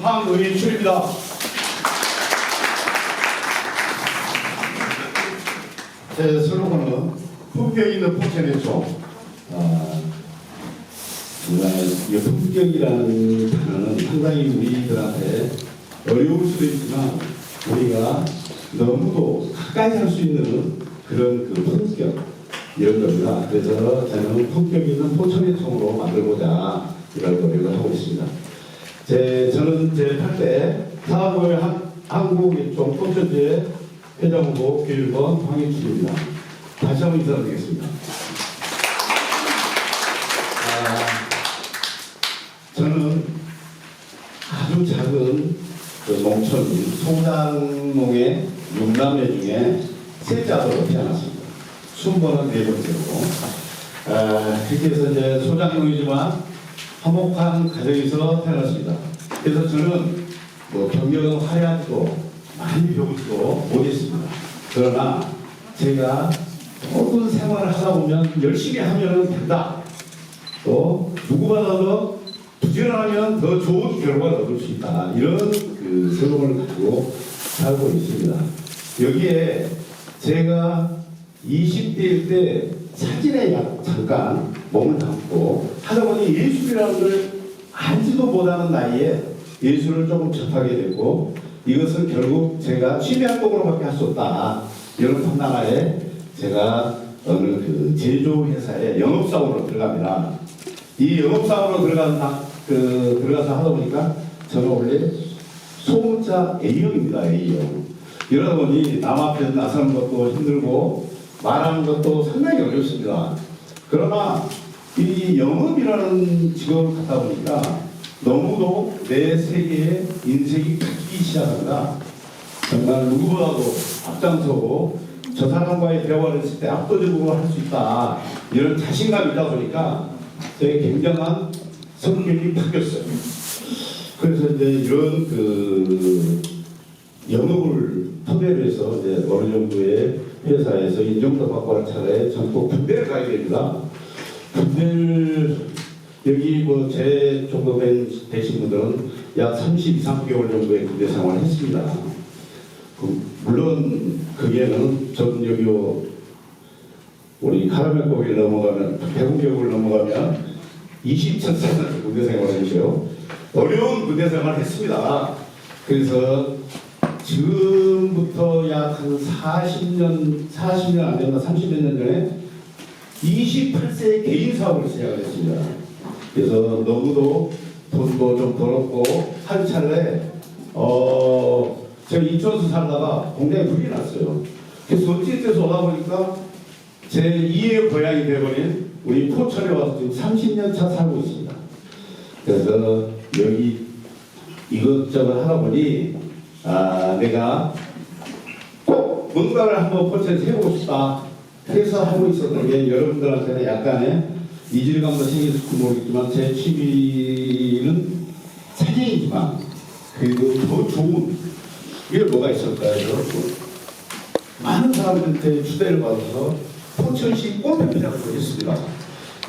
황의출입니다. 제 슬로건은 품격 있는 포천에서 이 품격이라는 단어는 상당히 우리들한테 어려울 수도 있지만 우리가 너무도 가까이 할 수 있는 그런 그 품격 이런 겁니다. 그래서 저는 품격 있는 포천에청으로 만들고자 이런 노력을 하고 있습니다. 저는 제8대 사업의 한국일종 포천제 회장후보 교육원 황의출입니다. 다시 한번 인사드리겠습니다. 저는 아주 작은 그 농촌인 송장농의 6남매 중에 셋째 아들로 태어났습니다. 순번은 4번째고 그렇게 해서 이제 소장농이지만 화목한 가정에서 태어났습니다. 그래서 저는 뭐 경력은 화려하지도 많이 배우지도 못했습니다. 그러나 제가 모든 생활을 하다 보면 열심히 하면 된다. 또 누구보다도 부지런하면 더 좋은 결과를 얻을 수 있다. 이런 그 슬로건을 가지고 살고 있습니다. 여기에 제가 20대일 때 사진에 잠깐 몸을 담고 하다 보니 예술이라는 걸 알지도 못하는 나이에 예술을 조금 접하게 되고 이것은 결국 제가 취미 활동으로밖에 할 수 없다. 이런 판단하에 제가 어느 그 제조회사에 영업사원으로 들어갑니다. 이 영업사원으로 들어가서 하다 보니까 저는 원래 소문자 A형입니다. A형. 이러다 보니 남 앞에 나서는 것도 힘들고 말하는 것도 상당히 어렵습니다. 그러나 이 영업이라는 직업을 갖다 보니까 너무도 내 세계에 인생이 바뀌기 시작합니다. 정말 누구보다도 앞장서고 저 사람과의 대화를 했을 때 압도적으로 할 수 있다. 이런 자신감이 있다 보니까 제 굉장한 성격이 바뀌었어요. 그래서 이제 이런 그 영업을 토대로 해서 이제 어느 정도의 회사에서 인정도 받고 하는 차례에 전국 군대를 가게 됩니다. 군대를 여기 뭐 제 정도 되신 분들은 약 32, 3개월 정도의 군대 생활을 했습니다. 물론 거기에는 전 여기 우리 카라멜 고기를 넘어가면 배구교육을 넘어가면 20천 군대 생활을 했죠. 어려운 군대 생활을 했습니다. 그래서 지금부터 약 한 40년 안 된다 30몇 년 전에 28세에 개인 사업을 시작을 했습니다. 그래서 너무도 돈도 좀 벌었고 한 차례 제가 인천에서 살다가 공장에 불이 났어요. 그래서 어찌됐서 오다 보니까 제 2의 고향이 되어버린 우리 포천에 와서 지금 30년 차 살고 있습니다. 그래서 여기 이것저것 하다 보니 내가 꼭 뭔가를 한번 포천에서 해보고 싶다 해서 하고 있었던 게 여러분들한테는 약간의 이질감도 생겼을지 모르겠지만 제 취미는 사진이지만 그래도 더 좋은 이게 뭐가 있을까요? 많은 사람들한테 주대를 받아서 포천시 골프회장을 했습니다.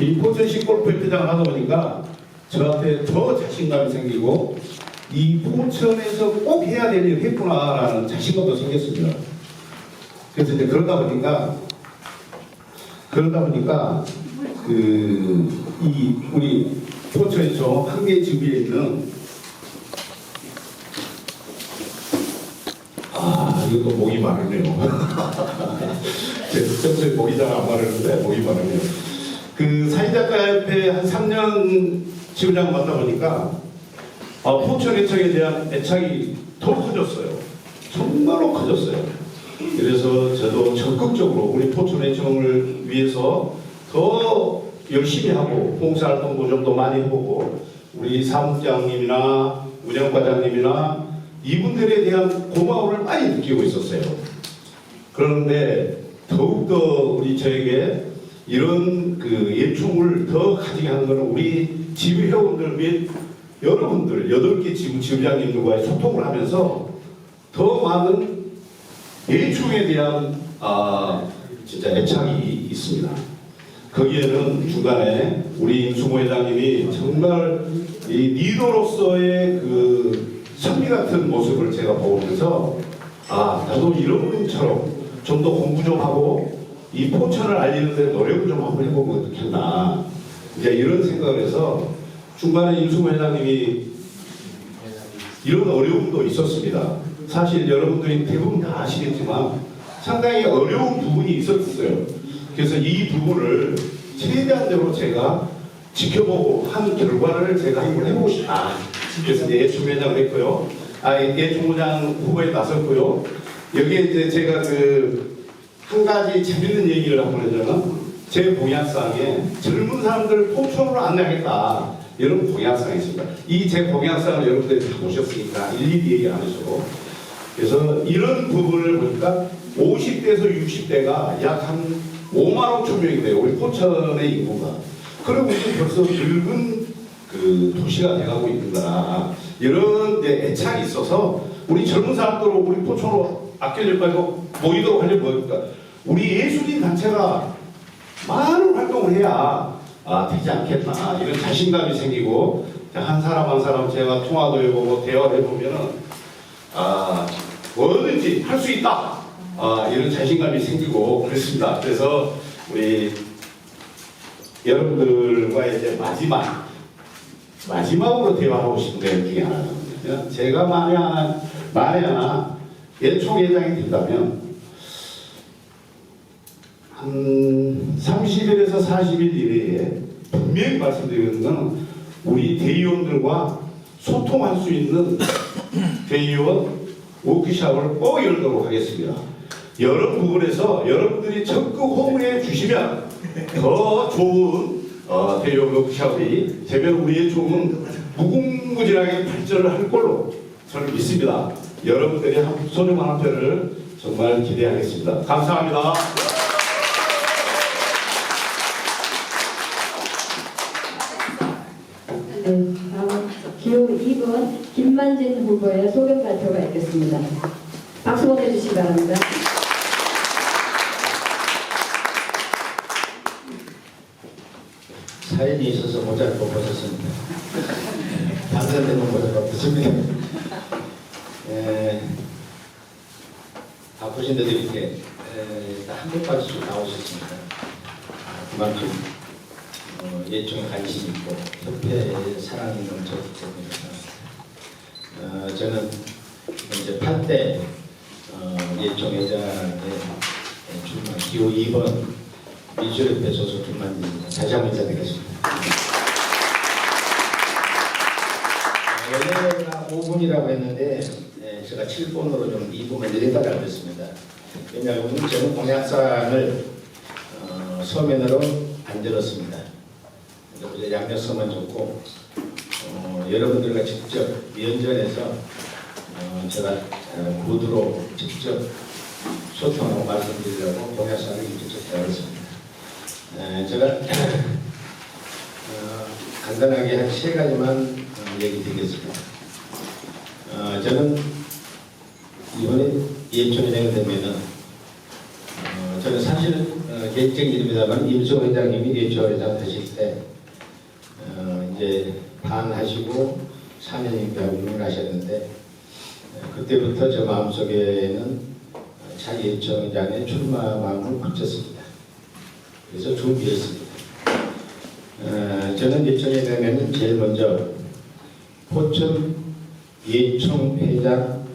이 포천시 골프회장을 하다 보니까 저한테 더 자신감이 생기고 이 포천에서 꼭 해야 될 일을 했구나라는 자신감도 생겼습니다. 그래서 이제 그러다 보니까 이 우리 포천에서 한계 지구에 있는 이것도 목이 마르네요. 그래서 평소에 목이 잘 안 마르는데 목이 마르네요. 그 사회작가협회 한 3년 지부장 맡다 보니까 포천애청에 대한 애착이 더 커졌어요. 정말로 커졌어요. 그래서 저도 적극적으로 우리 포천애청을 위해서 더 열심히 하고 봉사활동도 좀 더 많이 해보고 우리 사무장님이나 운영과장님이나 이분들에 대한 고마움을 많이 느끼고 있었어요. 그런데 더욱더 우리 저에게 이런 그 예총을 더 가지게 하는 것은 우리 지부 회원들 여러분들 8개 지부 지부장님들과의 소통을 하면서 더 많은 예총에 대한 진짜 애착이 있습니다. 거기에는 중간에 우리 임수모 회장님이 정말 이 리더로서의 그 같은 모습을 제가 보면서 아, 나도 이런 분처럼 좀 더 공부 좀 하고 이 포천을 알리는 데 노력을 좀 한번 해보면 어떻겠나, 이제 이런 생각을 해서 중간에 임승호 회장님이 이런 어려움도 있었습니다. 사실 여러분들이 대부분 다 아시겠지만 상당히 어려운 부분이 있었어요. 그래서 이 부분을 최대한대로 제가 지켜보고 한 결과를 제가 한번 해보고 싶다. 그래서 이제 예총회장을 했고요. 예총회장 후보에 나섰고요. 여기에 이제 제가 한 가지 재밌는 얘기를 한번 해주면, 제 공약사항에 젊은 사람들을 포천으로 안내하겠다, 이런 공약사항이 있습니다. 이 제 공약사항을 여러분들이 다 보셨으니까 일일이 얘기 안 하시고, 그래서 이런 부분을 보니까 50대에서 60대가 약 한 5만 5천 명이 돼요. 우리 포천의 인구가. 그리고 이제 벌써 늙은 도시가 돼가고 있는구나, 이런 이제 애착이 있어서 우리 젊은 사람들로 우리 포천으로 아끼려고 하고 모이도록 하려고 하니까 우리 예술인 단체가 많은 활동을 해야 되지 않겠나, 이런 자신감이 생기고, 한 사람 한 사람 제가 통화도 해보고 대화를 해보면은 뭐든지 할 수 있다, 이런 자신감이 생기고 그렇습니다. 그래서 우리 여러분들과 이제 마지막으로 대화하고 싶은 게 중에 하나거든요. 제가 만에 하나 예총회장이 된다면 한 30일에서 40일 이내에 분명히 말씀드리는 건, 우리 대의원들과 소통할 수 있는 대의원 워크숍을 꼭 열도록 하겠습니다. 여러 부분에서 여러분들이 적극 호응해 주시면 더 좋은 대의원 워크숍이 되면 우리의 총은 무궁무진하게 발전을 할 걸로 저는 믿습니다. 여러분들의 소중한 한 표를 정말 기대하겠습니다. 감사합니다. 네, 다음 기호 2번 김만진 후보의 소견 발표가 있겠습니다. 박수 보내주시기 바랍니다. 사연이 있어서 모자를 못 벗었습니다. 당선되는 모자가 없습니다. 바쁘신데도 이렇게 한 번까지 나오셨습니다. 그만큼 예총에 관심이 있고 협회에 사랑이 넘쳤기 때문에 저는 이제 8대 예총회장의 출마 기호 2번 미술협회 소속 김만진입니다. 다시 한번 인사드리겠습니다. 원래가 5분이라고 했는데 제가 7분으로 좀 2분만 늘려달라고 했습니다. 왜냐하면 저는 공약사항을 서면으로 안 들었습니다. 양력서만 줬고 여러분들과 직접 위원전에서 제가 구두로 직접 소통하고 말씀드리려고 공약사항을 직접 대화했습니다. 제가 간단하게 한 3가지만 얘기 드리겠습니다. 저는 이번에 예총회장이 되면은 저는 사실 개인적인 일입니다만 임승호 회장님이 예총회장 되실 때 이제 반하시고 4년인가 운영을 하셨는데 그때부터 저 마음속에는 차 예총회장의 출마 마음을 붙였습니다. 그래서 준비했습니다. 저는 예총에 되면 제일 먼저 포천 예총회장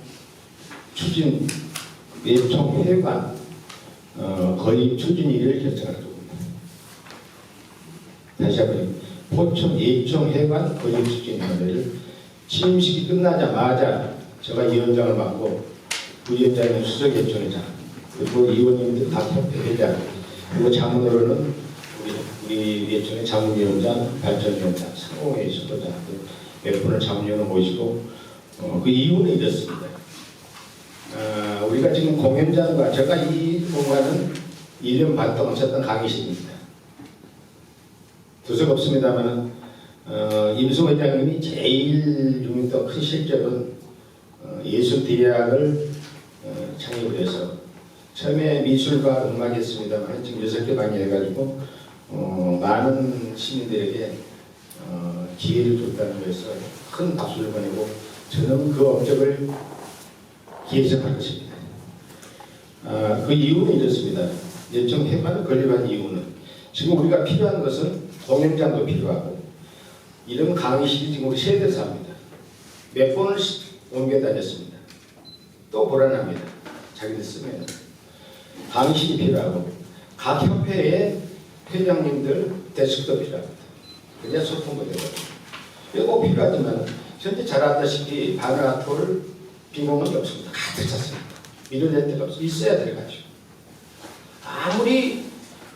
추진 예총회관 거의 추진일을 결정할 겁니다. 다시 한번 포천 예총회관 거의 추진일을 취임식이 끝나자마자 제가 위원장을 맡고 부위원장은 수석 예총회장 그리고 의원님들 각 협회회장 그리고 자문으로는 우리 예총의 자문위원장, 발전위원장, 상호회 수도자 몇 분을 자문위원을 모시고 그 이유는 이렇습니다. 우리가 지금 공연장과 제가 이 공간은 1년 반 동안 썼던 강의실입니다. 두석 없습니다만 임승호 회장님이 제일 유명했던 큰 실적은 예술대학을 창립을 해서 처음에 미술과 음악이었습니다만 지금 6개 방이 해가지고 많은 시민들에게 기회를 줬다는 것에서 큰 박수를 보내고 저는 그 업적을 계승할 것입니다. 그 이유는 이렇습니다. 예청회관을 건립한 이유는 지금 우리가 필요한 것은 공연장도 필요하고 이런 강의실이 지금 우리 세대에서 합니다. 몇 번을 옮겨 다녔습니다. 또 불안합니다. 자기들 쓰면 강의실이 필요하고 각 협회의 회장님들 데스크도 필요합니다. 그래야 소통도 되거든요. 이거 꼭 필요하지만 현재 잘 알다시피 바나토를 비공원이 없습니다. 가득 찼습니다. 밀어낼 데가 없어. 있어야 돼가지고 아무리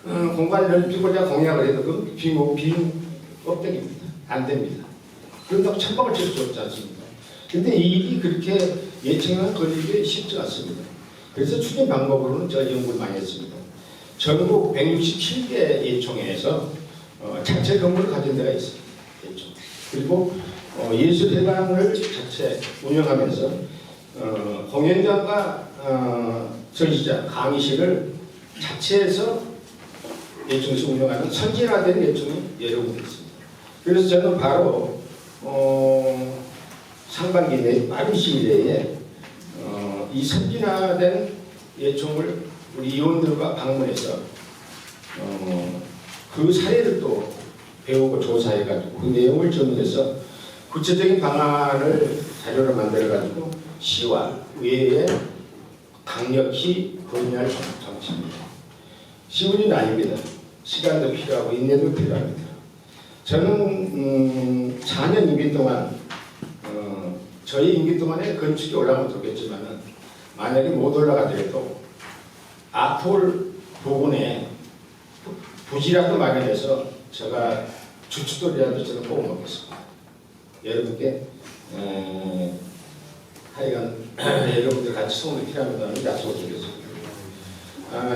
공간을 넓히고자 공약을 해도 그 빈 껍데기입니다. 안 됩니다. 그런다고 천방을 칠 수 없지 않습니까? 근데 이 일이 그렇게 예측은 걸리기 쉽지 않습니다. 그래서 추진 방법으로는 제가 연구를 많이 했습니다. 전국 167개 예총회에서 자체 건물을 가진 데가 있습니다. 예총. 그리고 예술회관을 자체 운영하면서 공연장과 전시장, 강의실을 자체에서 예총에서 운영하는 선진화된 예총이 여러 군데 있습니다. 그래서 저는 바로 상반기 내 빠른 시일 내에 이 선진화된 예총을 우리 의원들과 방문해서 그 사례를 또 배우고 조사해가지고 그 내용을 정리해서 구체적인 방안을 자료를 만들어가지고 시와 의회에 강력히 건의할 정치입니다. 쉬운 일은 아닙니다. 시간도 필요하고 인내도 필요합니다. 저는 4년 임기 동안 저희 임기 동안에 건축이 올라가면 좋겠지만 만약에 못 올라가더라도 아톨 부근에 부지라도 마련해서 제가 주춧돌이라도 저는 꼭 먹겠습니다. 여러분께 하여간 여러분들 같이 소문이 필요합니다는 약속을 드리겠습니다.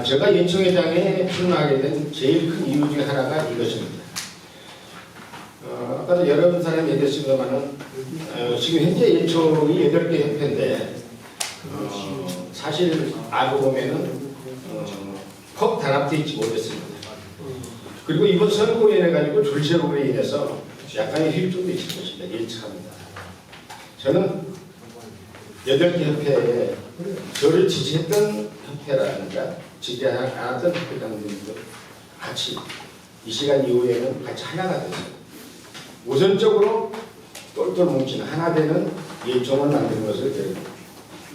제가 예총회장에 출마하게 된 제일 큰 이유 중에 하나가 이것입니다. 아까도 여러 사람이 얘기했습니다만은 지금 현재 예총이 8개 협회인데 사실 알고 보면은 컵 단합되어 있지 못했습니다. 그리고 이번 선거로 인해 가지고 줄체로 인해서 약간의 휘점도 있을 것입니다. 예측합니다. 저는 8개 협회에 저를 지지했던 협회라든가 지지 않았던 협회장님들 같이 이 시간 이후에는 같이 하나가 돼서 우선적으로 똘똘 뭉친 하나 되는 예총을 만드는 것을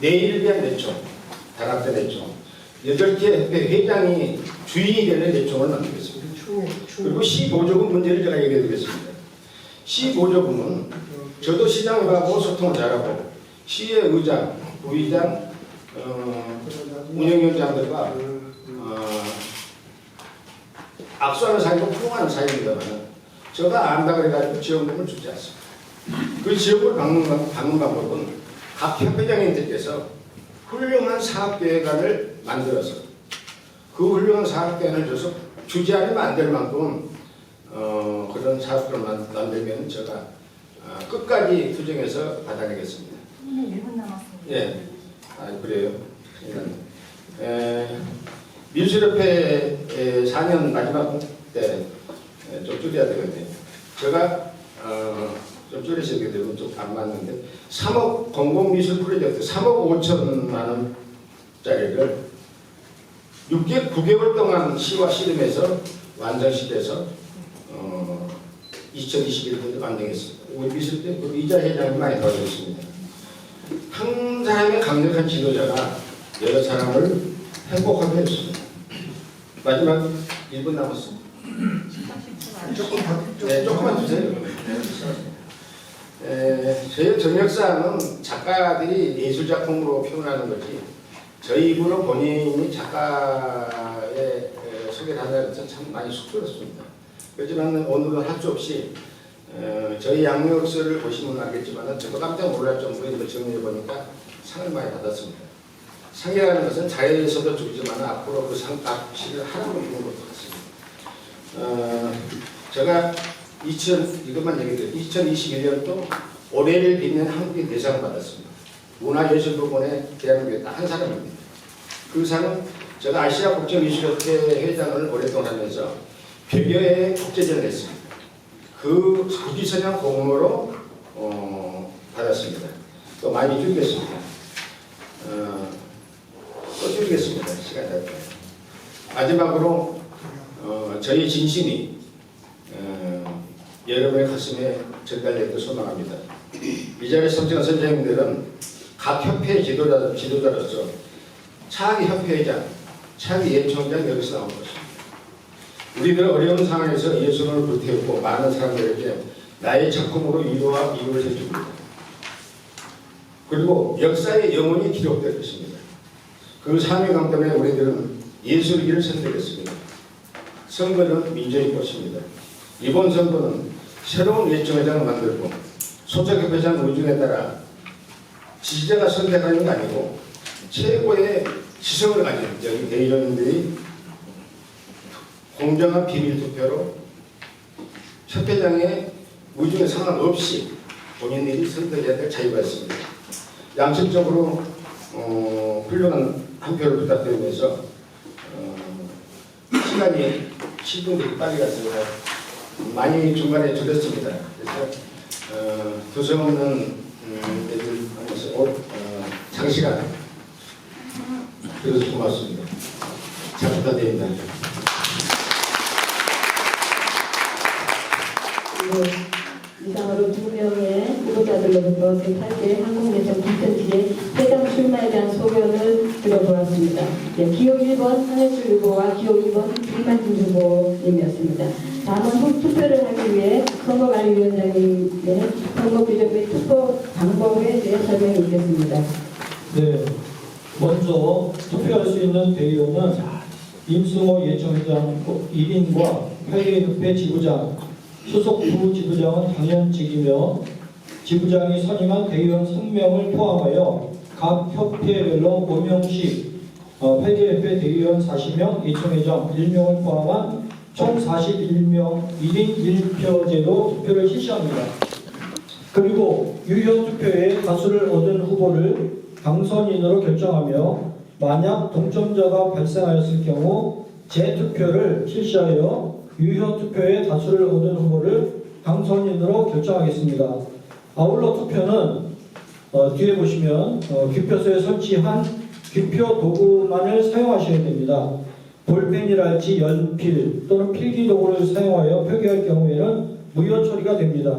내일을 위한 예총, 단합된 예총 8개 협회 회장이 주인이 되는 예총을 만들겠습니다. 그리고 시보조금 문제를 제가 얘기해 드리겠습니다. 시보조금은 저도 시장을 가고 소통을 잘하고 시의 의장, 부의장, 운영위원장들과 악수하는 사이고 포옹하는 사이입니다만 제가 안다 그래가지고 지원금을 주지 않습니다. 그 지원금을 받는 방법은 각 협회장님들께서 훌륭한 사업계획안을 만들어서 그 훌륭한 사업계획안을 줘서 주지 않으면 안 될 만큼 그런 사업을 만들면 제가 끝까지 투쟁해서 받아내겠습니다. 1분 남았습니다. 예, 그래요. 미술협회 4년 마지막 때 좀 줄여야 되거든요. 제가 좀 줄여서 얘기해 드리면 좀 안 맞는데 3억 공공미술 프로젝트 3억 5천만 원짜리를 9개월 동안 시와 씨름해서 완성시켜서 2021년에 완성했습니다. 우리 미술대 이자 회장이 많이 도와주셨습니다. 한 사람의 강력한 지도자가 여러 사람을 행복하게 해줬습니다. 마지막 1분 남았습니다. 조금만 주세요. 저희 전역사는 작가들이 예술작품으로 표현하는 거지 저희 입으로 본인이 작가의 소개를 한다는 것은 참 많이 쑥스럽습니다. 그렇지만 오늘은 할 수 없이 저희 양력서를 보시면 알겠지만 저도 깜짝 놀랄 정도로 이걸 정리해보니까 상을 많이 받았습니다. 상이라는 것은 자리에서도 주지만 앞으로 그 상 값을 하나로 이루는 것 같습니다. 제가 이것만 얘기드려요. 2021년도 올해를 빛낸 한국인 대상을 받았습니다. 문화예술 부분에 대한민국에 딱 한 사람입니다. 그 상은 제가 아시아 국제미술협회 회장을 오랫동안 하면서 100여회 국제전을 했습니다. 그 국기선양 공로로 받았습니다. 또 많이 줄이겠습니다. 또 줄이겠습니다. 시간 될 때. 마지막으로 저희 진심이 여러분의 가슴에 전달되기를 소망합니다. 이 자리에 참석한 선생님들은 각 협회 지도자로서 차기 협회장, 차기 예총장 여기서 나온 것입니다. 우리들은 어려운 상황에서 예수님을 불태우고 많은 사람들에게 나의 작품으로 위로와 이유를 해줍니다. 그리고 역사의 영혼이 기록될 것입니다. 그 사명감 때문에 우리들은 예술의 길을 선택했습니다. 선거는 민주의 것입니다. 이번 선거는 새로운 예총회장을 만들고 소속협회장 의중에 따라 지지자가 선택하는 게 아니고 최고의 지성을 가진 여기 대의원들이 공정한 비밀투표로 협회장의 의중에 상관없이 본인들이 선택해야 될 자유가 있습니다. 양심적으로 훌륭한 한 표를 부탁드리면서 시간이 10분 되게 빨리 갔습니다. 많이 중간에 줄였습니다. 그래서 두서없는 애들 하면서 장시간 들어서 고맙습니다. 잘 부탁드립니다. 이상으로 2명의 후보자들로부터 제8대 한국예총 콘텐츠의 회장 출마에 대한 소견을 들어보았습니다. 기호 1번 한혜주 후보와 기호 2번 김만진 후보님이었습니다. 다음은 투표를 하기 위해 선거관리위원장님의 선거 규정 및 투표 방법에 대해 설명해 주겠습니다. 네, 먼저 투표할 수 있는 대의원은 임승호 예총회장 1인과 회계협회 지부장, 수석 부지부장은 당연직이며 지부장이 선임한 대의원 3명을 포함하여 각 협회별로 5명씩 회계협회 대의원 40명, 예총회장 1명을 포함한 총 41명 1인 1표제로 투표를 실시합니다. 그리고 유효 투표에 다수를 얻은 후보를 당선인으로 결정하며 만약 동점자가 발생하였을 경우 재투표를 실시하여 유효 투표에 다수를 얻은 후보를 당선인으로 결정하겠습니다. 아울러 투표는 뒤에 보시면 귀표소에 설치한 귀표 도구만을 사용하셔야 됩니다. 볼펜이랄지 연필 또는 필기 도구를 사용하여 표기할 경우에는 무효 처리가 됩니다.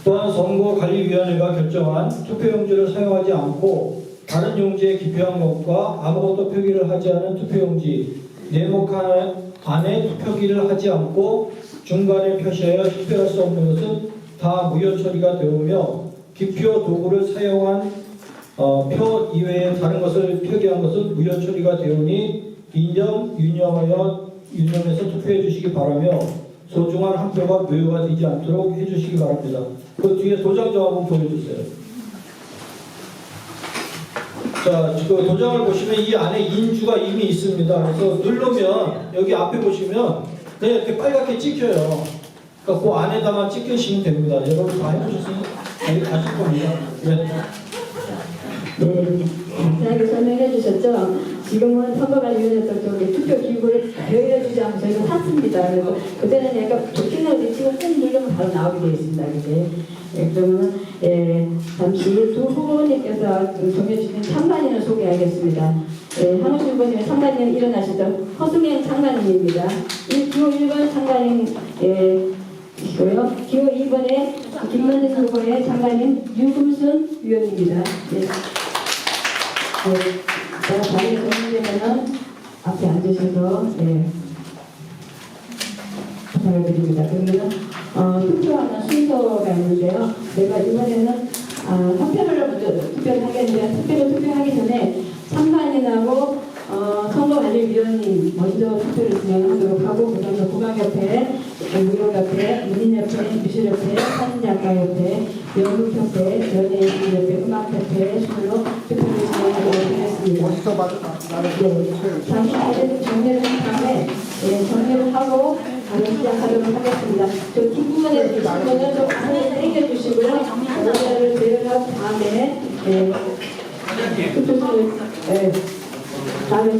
또한 선거관리위원회가 결정한 투표용지를 사용하지 않고 다른 용지에 기표한 것과 아무것도 표기를 하지 않은 투표용지, 네모 안에 투표기를 하지 않고 중간에 표시하여 투표할 수 없는 것은 다 무효 처리가 되오며 기표 도구를 사용한 표 이외에 다른 것을 표기한 것은 무효 처리가 되오니 이점 유념해서 투표해 주시기 바라며 소중한 한 표가 무효가 되지 않도록 해주시기 바랍니다. 그 뒤에 도장 좀 한번 보여주세요. 자, 그 도장을 보시면 이 안에 인주가 이미 있습니다. 그래서 누르면 여기 앞에 보시면 그냥 이렇게 빨갛게 찍혀요. 그러니까 그 안에다만 찍으시면 됩니다. 여러분 다 해보셨어요? 아실 겁니다. 네. 네, 설명해 주셨죠? 지금은 선거관리위원회 쪽에 투표 기구를 배열해주지 않고 저희가 샀습니다. 그래서 그때는 약간 좋기는 어디 지금 꾹 누르면 바로 나오게 되어 있습니다. 이제 그러면 잠시 두 후보님께서 정해주신 참관인을 소개하겠습니다. 한우주 후보님의 참관인은 일어나시죠. 허승행 참관인입니다. 기호 1번 참관인 이고요. 기호 2번에 김만진 후보의 참관인 유금순 위원입니다. 제가 자리에 정리되면 앞에 앉으셔서 부탁을 드립니다. 그러면 투표하는 순서가 있는데요. 내가 이번에는 한 표를 먼저 투표를 하겠는데 특별히 투표하기 전에 참관인하고 선거관리위원님 먼저 투표를 진행하도록 하고 그다음에 국악협회, 무용협회, 문인협회, 미술협회, 사진작가협회, 연극협회, 연예인협회, 음악협회 순으로 투표를 진행하도록 하겠습니다. 어디서 받은 잠시 정리를 한 다음에 정리를 하고 바로 시작하도록 하겠습니다. 저 뒷부분에 계신 분은 좀 안에 당겨주시고요. 전화를 제외한 다음에 투표를 다음에